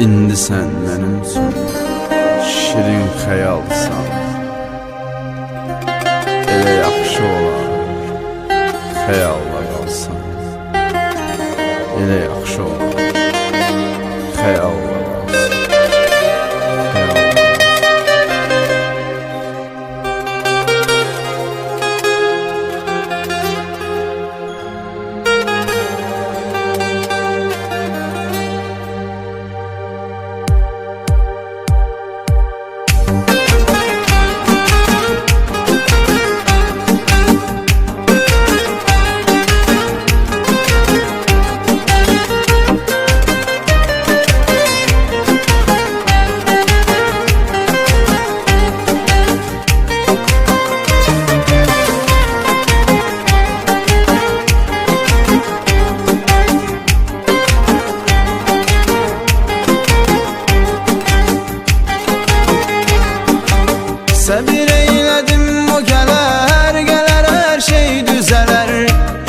İndi sən mənim üçün şirin xəyalsan. Elə yaxşı olar xəyalla qalsan. Elə yaxşı olar xəyalla qalsan. Səbir eylədim, o gələr, gələr, hər şey düzələr.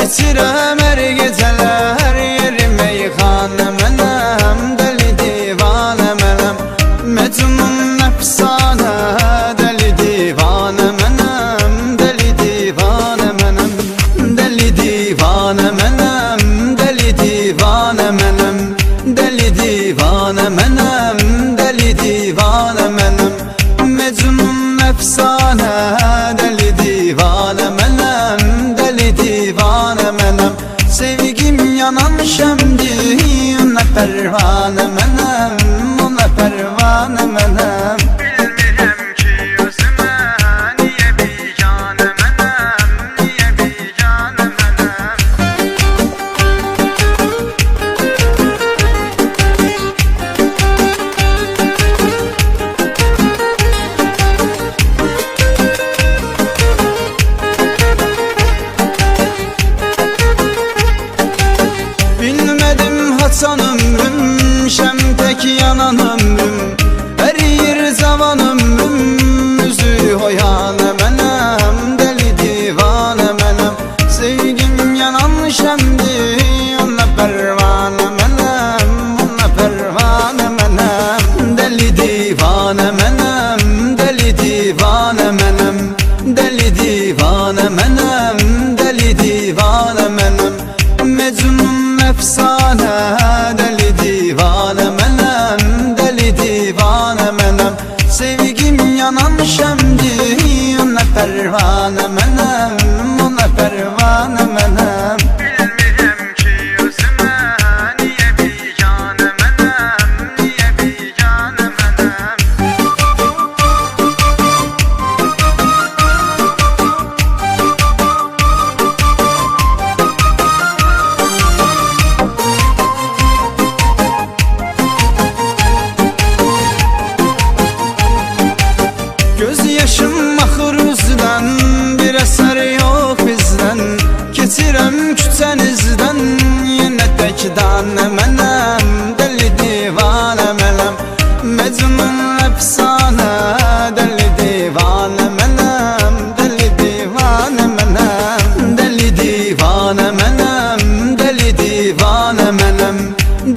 İçirəm hər gecələr, yerim meyxanə mənəm, dəli divanə mənəm, məcnun nəfsanə, dəli divanə mənəm, dəli divanə mənəm, dəli divanə mənəm, dəli divanə mənəm, dəli divanə mənəm, dəli divanə mənəm, mecnun əfsanə, dəli divanə mənəm, dəli divanə mənəm. Sevgim yanan şəmdir, ona pərvanə mənəm, ona pərvanə mənəm. Bilmirəm ki özümə, niyə biganə mənəm, niyə biganə mənəm. Haçan ömrüm, şəmtək yanan ömrüm, əriyir cavan ömrüm, üzü hoyanə mənəm, dəli divanə mənəm. Sevgim yanan şəmdir, ona pərvanə mənəm, ona pərvanə mənəm, dəli divanə mənəm, dəli divanə mənəm, dəli divanə mənəm, dəli divanə mənəm, mecnun əfsanə, dəli divanə mənəm, dəli divanə mənəm. Sevgim yanan şəmdir, ona pərvanə mənəm, ona pərvanə mənəm. Bilmirəm ki özümə, niyə biganə mənəm, niyə biganə mənəm. Göz yaşım axır üzdən, bir əsər yox bizdən. Keçirəm küçənizdən, yenə tək danə mənəm, dəli divanə mənəm, mecnun əfsanə, dəli divanə mənəm, dəli divanə mənəm, dəli divanə mənəm, dəli divanə mənəm,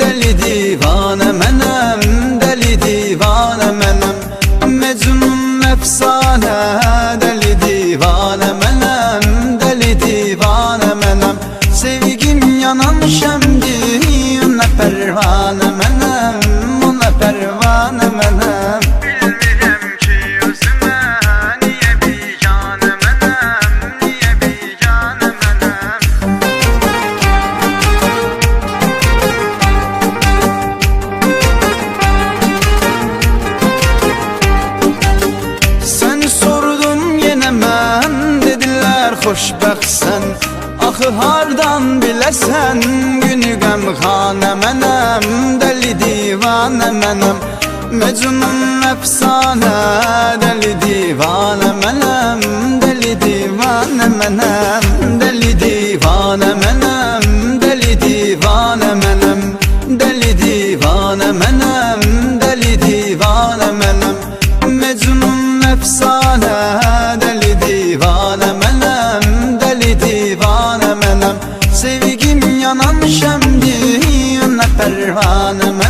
dəli divanə mənəm, dəli divanə mənəm, mecnun əfsanə, dəli divanə mənəm, dəli divanə mənəm. Sevgim yanan şəmdir, ona pərvanə mənəm, ona pərvanə mənəm. Bilmirəm ki özümə, niyə biganə mənəm, niyə biganə mənəm. Səni sordum yenə mən, dedilər xoşbəxtsən. Axı hardan biləsən, günü qəmxanə mənəm, dəli divanə mənəm, mecnun əfsanə, dəli divanə mənəm, dəli divanə mənəm, dəli divanə mənəm, dəli divanə mənəm, dəli divanə mənəm, dəli divanə mənəm, mecnun əfsanə, dəli divanə mənəm, dəli divanə mənəm. Sevgim yanan şəmdir, ona pərvanə mənəm.